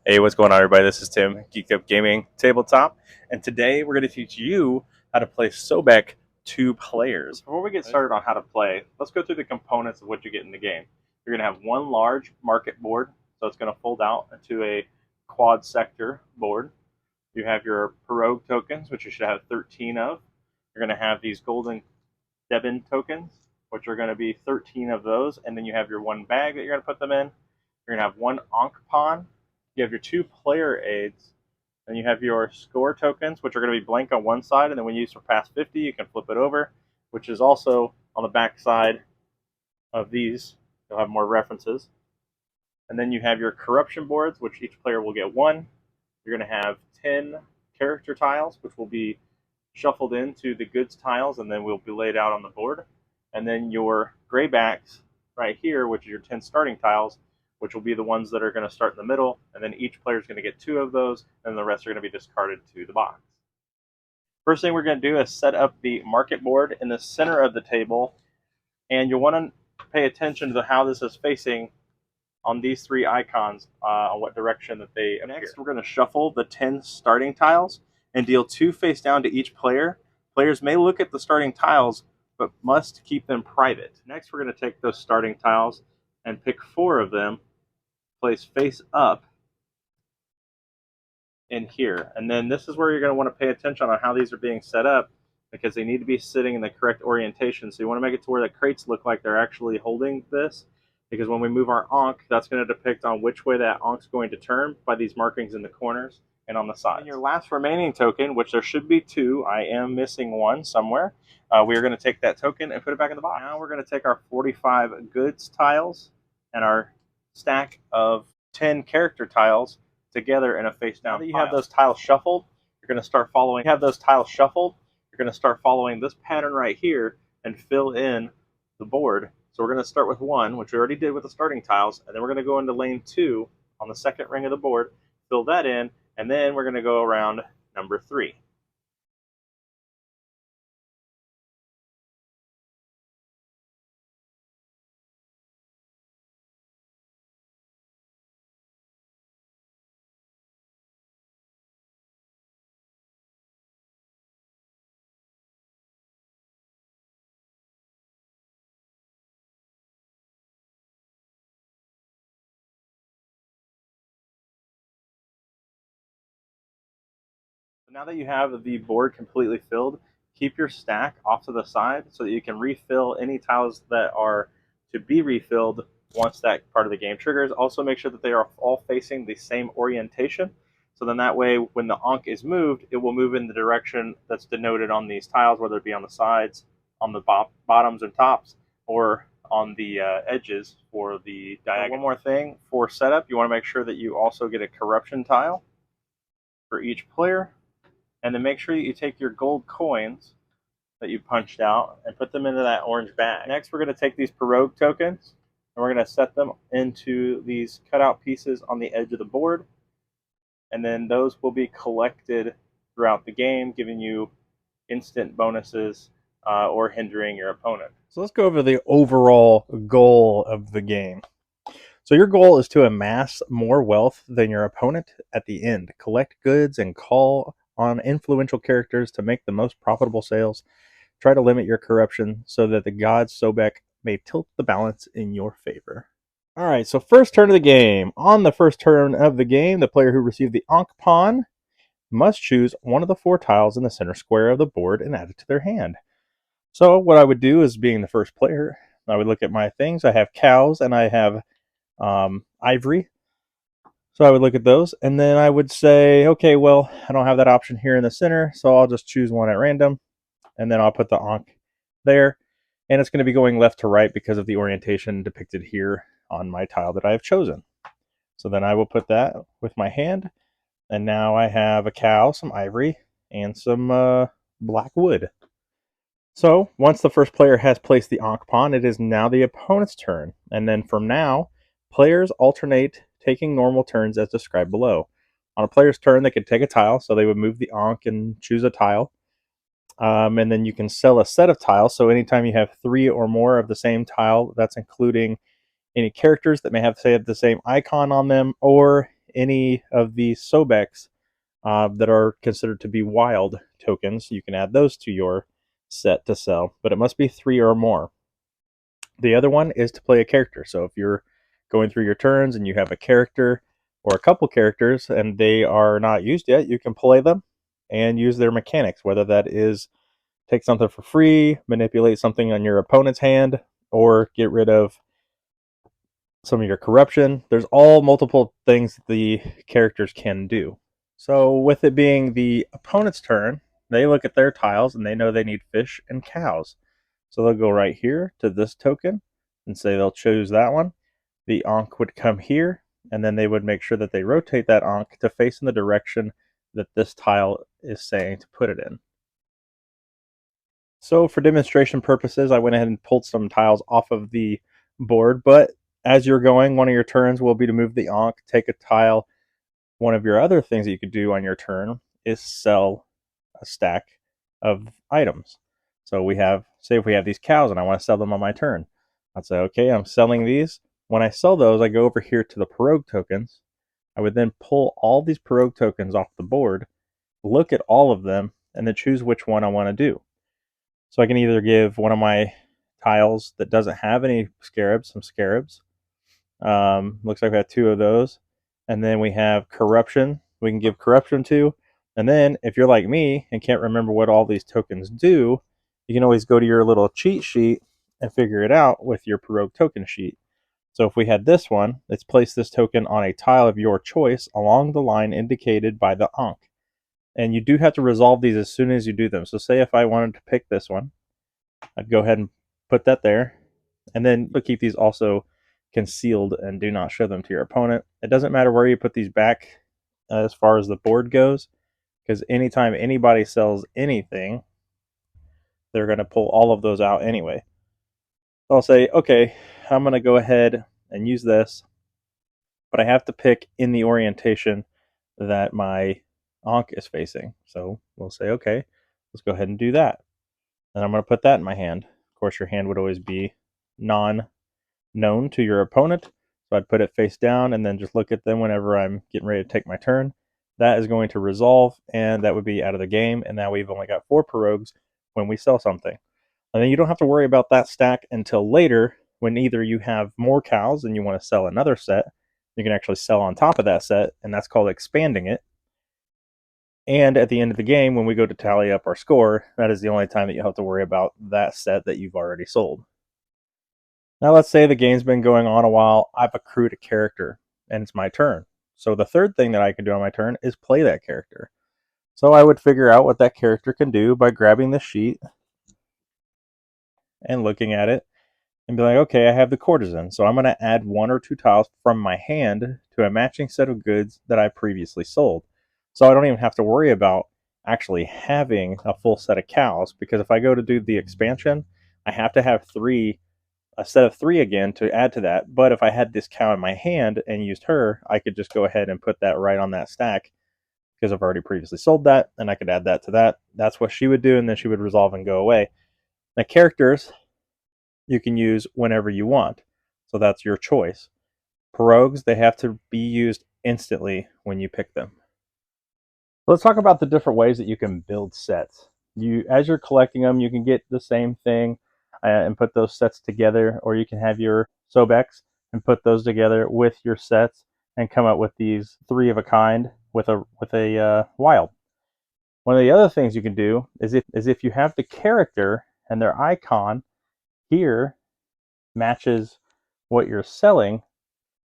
Hey, what's going on, everybody? This is Tim, Geek Up Gaming Tabletop, and today we're going to teach you how to play Sobek 2 players. Before we get started on how to play, let's go through the components of what you get in the game. You're going to have one large market board, so it's going to fold out into a quad sector board. You have your Pirogue tokens, which you should have 13 of. You're going to have these golden Debin tokens, which are going to be 13 of those, and then you have your one bag that you're going to put them in. You're going to have one Ankh pawn. You have your 2 player aids, and you have your score tokens, which are going to be blank on one side, and then when you surpass 50, you can flip it over, which is also on the back side of these. You'll have more references. And then you have your corruption boards, which each player will get 1. You're going to have 10 character tiles, which will be shuffled into the goods tiles, and then will be laid out on the board. And then your graybacks right here, which is your 10 starting tiles, which will be the ones that are going to start in the middle, and then each player is going to get 2 of those, and the rest are going to be discarded to the box. First thing we're going to do is set up the market board in the center of the table, and you'll want to pay attention to how this is facing on these 3 icons, on what direction that they appear. Next, we're going to shuffle the 10 starting tiles and deal 2 face down to each player. Players may look at the starting tiles, but must keep them private. Next, we're going to take those starting tiles and pick 4 of them, place face up in here. And then this is where you're going to want to pay attention on how these are being set up, because they need to be sitting in the correct orientation. So you want to make it to where the crates look like they're actually holding this, because when we move our Ankh, that's going to depict on which way that Ankh's going to turn by these markings in the corners and on the sides. And your last remaining token, which there should be 2, I am missing 1 somewhere, we are going to take that token and put it back in the box. Now we're going to take our 45 goods tiles and our stack of 10 character tiles together in a face down. Now that you have those tiles shuffled, you're going to start following. You're going to start following this pattern right here and fill in the board. So we're going to start with 1, which we already did with the starting tiles, and then we're going to go into lane 2 on the second ring of the board, fill that in, and then we're going to go around number 3. So now that you have the board completely filled, keep your stack off to the side so that you can refill any tiles that are to be refilled once that part of the game triggers. Also make sure that they are all facing the same orientation. So then that way, when the Ankh is moved, it will move in the direction that's denoted on these tiles, whether it be on the sides, on the bottoms and tops, or on the edges for the diagonal. One more thing, for setup, you want to make sure that you also get a corruption tile for each player. And then make sure that you take your gold coins that you punched out and put them into that orange bag. Next, we're going to take these Pirogue tokens and we're going to set them into these cutout pieces on the edge of the board. And then those will be collected throughout the game, giving you instant bonuses or hindering your opponent. So let's go over the overall goal of the game. So your goal is to amass more wealth than your opponent at the end. Collect goods and call on influential characters to make the most profitable sales. Try to limit your corruption so that the god Sobek may tilt the balance in your favor. All right, so first turn of the game. On the first turn of the game, the player who received the Ankh pawn must choose one of the 4 tiles in the center square of the board and add it to their hand. So what I would do is, being the first player, I would look at my things. I have cows and I have ivory. So I would look at those, and then I would say, okay, well, I don't have that option here in the center, so I'll just choose one at random, and then I'll put the Ankh there, and it's going to be going left to right because of the orientation depicted here on my tile that I have chosen. So then I will put that with my hand, and now I have a cow, some ivory, and some black wood. So once the first player has placed the Ankh pawn, it is now the opponent's turn, and then from now, players alternate taking normal turns as described below. On a player's turn, they could take a tile, so they would move the Ankh and choose a tile. And then you can sell a set of tiles, so anytime you have 3 or more of the same tile, that's including any characters that may have, say, the same icon on them, or any of the Sobeks that are considered to be wild tokens. You can add those to your set to sell, but it must be 3 or more. The other one is to play a character. So if you're going through your turns and you have a character or a couple characters and they are not used yet, you can play them and use their mechanics, whether that is take something for free, manipulate something on your opponent's hand, or get rid of some of your corruption. There's all multiple things the characters can do. So with it being the opponent's turn, they look at their tiles and they know they need fish and cows. So they'll go right here to this token and say they'll choose that one. The Ankh would come here, and then they would make sure that they rotate that Ankh to face in the direction that this tile is saying to put it in. So for demonstration purposes, I went ahead and pulled some tiles off of the board, but as you're going, one of your turns will be to move the Ankh, take a tile. One of your other things that you could do on your turn is sell a stack of items. So we have, say if we have these cows and I want to sell them on my turn, I'd say, okay, I'm selling these. When I sell those, I go over here to the pirogue tokens. I would then pull all these pirogue tokens off the board, look at all of them, and then choose which one I want to do. So I can either give one of my tiles that doesn't have any scarabs some scarabs. Looks like we have 2 of those. And then we have corruption. We can give corruption to. And then if you're like me and can't remember what all these tokens do, you can always go to your little cheat sheet and figure it out with your pirogue token sheet. So if we had this one, let's place this token on a tile of your choice along the line indicated by the Ankh. And you do have to resolve these as soon as you do them. So say if I wanted to pick this one, I'd go ahead and put that there. And then you'll keep these also concealed and do not show them to your opponent. It doesn't matter where you put these back as far as the board goes, because anytime anybody sells anything, they're going to pull all of those out anyway. So I'll say, okay, I'm going to go ahead and use this, but I have to pick in the orientation that my Ankh is facing. So we'll say, okay, let's go ahead and do that. And I'm going to put that in my hand. Of course, your hand would always be non-known to your opponent. So I'd put it face down and then just look at them whenever I'm getting ready to take my turn. That is going to resolve, and that would be out of the game. And now we've only got 4 pirogues when we sell something. And then you don't have to worry about that stack until later, when either you have more cows and you want to sell another set, you can actually sell on top of that set, and that's called expanding it. And at the end of the game, when we go to tally up our score, that is the only time that you have to worry about that set that you've already sold. Now let's say the game's been going on a while, I've accrued a character, and it's my turn. So the third thing that I can do on my turn is play that character. So I would figure out what that character can do by grabbing the sheet and looking at it and be like, okay, I have the courtesan, so I'm going to add 1 or 2 tiles from my hand to a matching set of goods that I previously sold. So I don't even have to worry about actually having a full set of cows, because if I go to do the expansion, I have to have a set of 3 again to add to that. But if I had this cow in my hand and used her, I could just go ahead and put that right on that stack, because I've already previously sold that, and I could add that to that. That's what she would do, and then she would resolve and go away. Now, characters you can use whenever you want, so that's your choice. Pirogues, they have to be used instantly when you pick them. Let's talk about the different ways that you can build sets. As you're collecting them, you can get the same thing and put those sets together, or you can have your Sobeks and put those together with your sets and come up with these 3 of a kind with a wild. One of the other things you can do is if you have the character and their icon here matches what you're selling,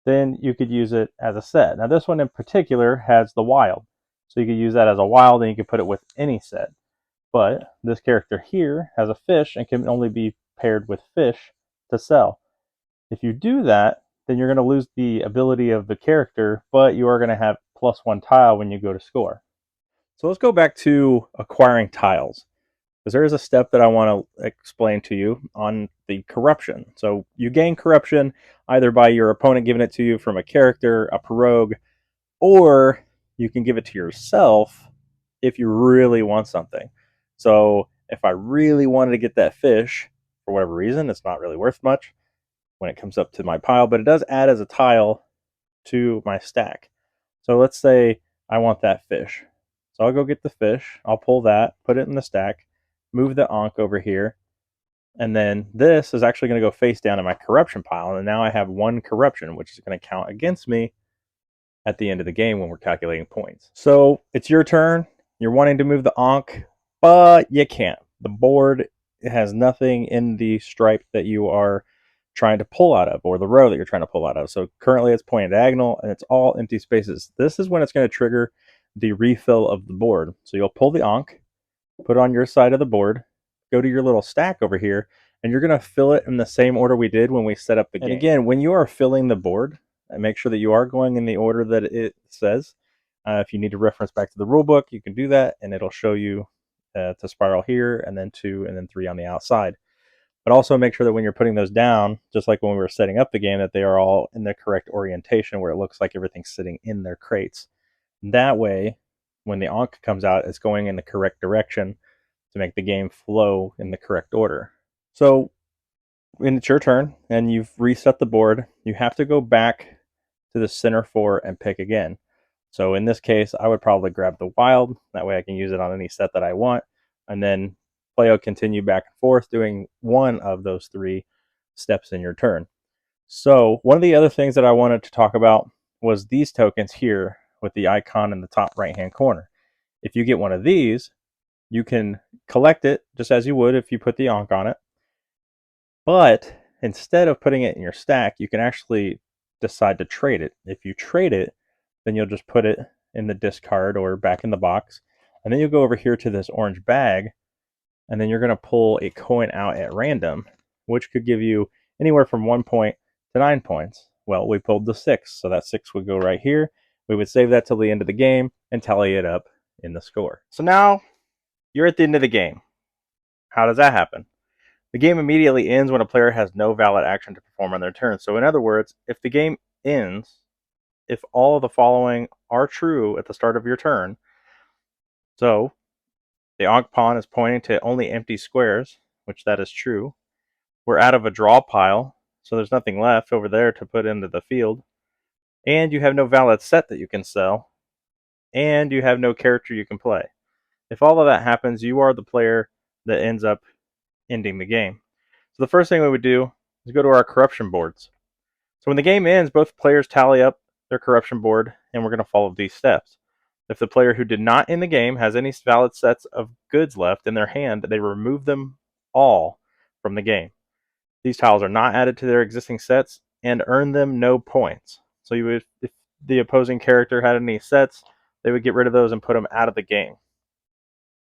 then you could use it as a set. Now this one in particular has the wild, so you could use that as a wild and you could put it with any set. But this character here has a fish and can only be paired with fish to sell. If you do that, then you're going to lose the ability of the character, but you are going to have +1 tile when you go to score. So let's go back to acquiring tiles, because there is a step that I want to explain to you on the corruption. So you gain corruption either by your opponent giving it to you from a character, a pirogue, or you can give it to yourself if you really want something. So if I really wanted to get that fish, for whatever reason, it's not really worth much when it comes up to my pile, but it does add as a tile to my stack. So let's say I want that fish. So I'll go get the fish. I'll pull that, put it in the stack, move the Ankh over here, and then this is actually going to go face down in my corruption pile. And now I have 1 corruption, which is going to count against me at the end of the game when we're calculating points. So it's your turn. You're wanting to move the Ankh, but you can't. The board has nothing in the stripe that you are trying to pull out of, or the row that you're trying to pull out of. So currently it's pointed diagonal and it's all empty spaces. This is when it's going to trigger the refill of the board. So you'll pull the Ankh, put it on your side of the board, go to your little stack over here, and you're going to fill it in the same order we did when we set up the game. And again, when you are filling the board, make sure that you are going in the order that it says. If you need to reference back to the rule book, you can do that, and it'll show you to spiral here, and then 2, and then 3 on the outside. But also make sure that when you're putting those down, just like when we were setting up the game, that they are all in the correct orientation where it looks like everything's sitting in their crates. That way, when the Ankh comes out, it's going in the correct direction to make the game flow in the correct order. So when it's your turn and you've reset the board, you have to go back to the center 4 and pick again. So in this case, I would probably grab the wild. That way I can use it on any set that I want. And then play out, continue back and forth, doing one of those 3 steps in your turn. So one of the other things that I wanted to talk about was these tokens here with the icon in the top right-hand corner. If you get one of these, you can collect it just as you would if you put the Ankh on it. But instead of putting it in your stack, you can actually decide to trade it. If you trade it, then you'll just put it in the discard or back in the box. And then you'll go over here to this orange bag, and then you're going to pull a coin out at random, which could give you anywhere from 1 point to 9 points. Well, we pulled the 6, so that 6 would go right here. We would save that till the end of the game and tally it up in the score. So now you're at the end of the game. How does that happen? The game immediately ends when a player has no valid action to perform on their turn. So in other words, if the game ends, if all of the following are true at the start of your turn, so the Ankh pawn is pointing to only empty squares, which that is true. We're out of a draw pile, so there's nothing left over there to put into the field. And you have no valid set that you can sell. And you have no character you can play. If all of that happens, you are the player that ends up ending the game. So the first thing we would do is go to our corruption boards. So when the game ends, both players tally up their corruption board, and we're going to follow these steps. If the player who did not end the game has any valid sets of goods left in their hand, they remove them all from the game. These tiles are not added to their existing sets and earn them no points. So you would, if the opposing character had any sets, they would get rid of those and put them out of the game.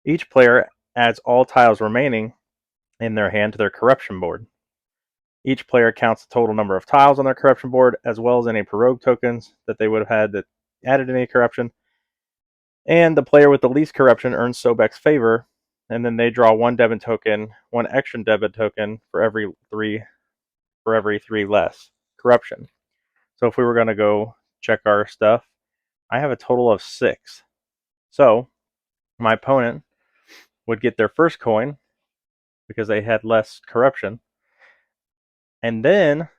Each player adds all tiles remaining in their hand to their corruption board. Each player counts the total number of tiles on their corruption board, as well as any prorogue tokens that they would have had that added any corruption. And the player with the least corruption earns Sobek's favor, and then they draw 1 debit token, 1 extra debit token for every 3 less corruption. So if we were going to go check our stuff, I have a total of 6. So my opponent would get their first coin because they had less corruption, and then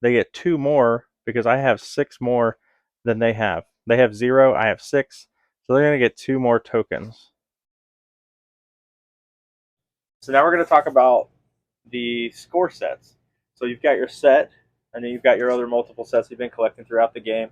they get 2 more because I have 6 more than they have. They have 0, I have 6, so they're going to get 2 more tokens. So now we're going to talk about the score sets. So you've got your set, and then you've got your other multiple sets you've been collecting throughout the game,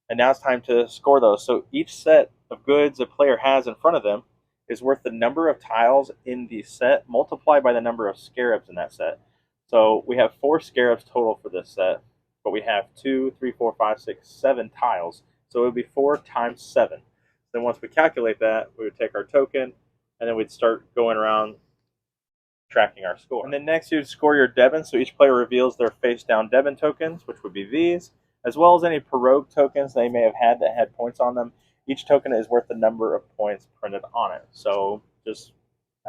and now it's time to score those. So each set of goods a player has in front of them is worth the number of tiles in the set multiplied by the number of scarabs in that set. So we have 4 scarabs total for this set, but we have 2, 3, 4, 5, 6, 7 tiles. So it would be 4 times 7. Then once we calculate that, we would take our token, and then we'd start going around tracking our score. And then next you'd score your Devon, so each player reveals their face down Devon tokens, which would be these, as well as any prorogue tokens they may have had that had points on them. Each token is worth the number of points printed on it. So just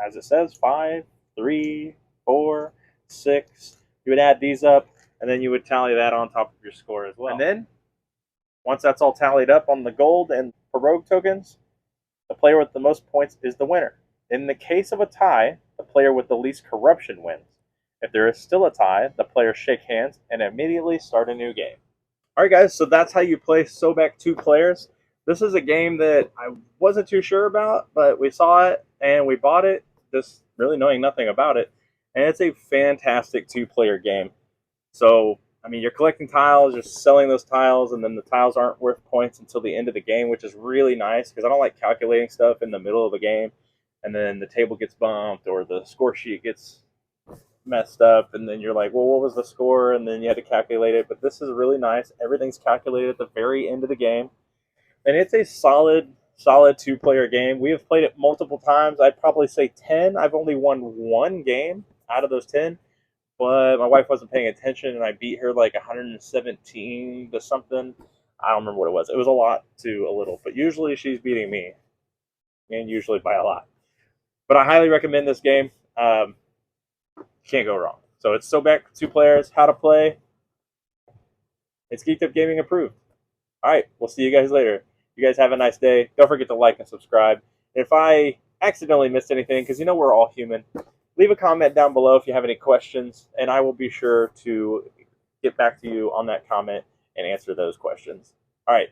as it says, 5, 3, 4, 6. You would add these up, and then you would tally that on top of your score as well. And then once that's all tallied up on the gold and prorogue tokens, the player with the most points is the winner. In the case of a tie, the player with the least corruption wins. If there is still a tie, the players shake hands and immediately start a new game. Alright guys, so that's how you play Sobek 2 players. This is a game that I wasn't too sure about, but we saw it and we bought it, just really knowing nothing about it. And it's a fantastic two-player game. So, I mean, you're collecting tiles, you're selling those tiles, and then the tiles aren't worth points until the end of the game, which is really nice because I don't like calculating stuff in the middle of the game, and then the table gets bumped or the score sheet gets messed up, and then you're like, well, what was the score? And then you had to calculate it. But this is really nice. Everything's calculated at the very end of the game, and it's a solid two-player game. We have played it multiple times. I'd probably say 10. I've only won one game out of those 10, but my wife wasn't paying attention, and I beat her like 117 to something. I don't remember what it was. It was a lot to a little, but usually she's beating me, and usually by a lot. But I highly recommend this game. Can't go wrong. So it's Sobek, two players, how to play. It's Geeked Up Gaming approved. All right, we'll see you guys later. You guys have a nice day. Don't forget to like and subscribe. If I accidentally missed anything, because you know we're all human, leave a comment down below if you have any questions, and I will be sure to get back to you on that comment and answer those questions. All right,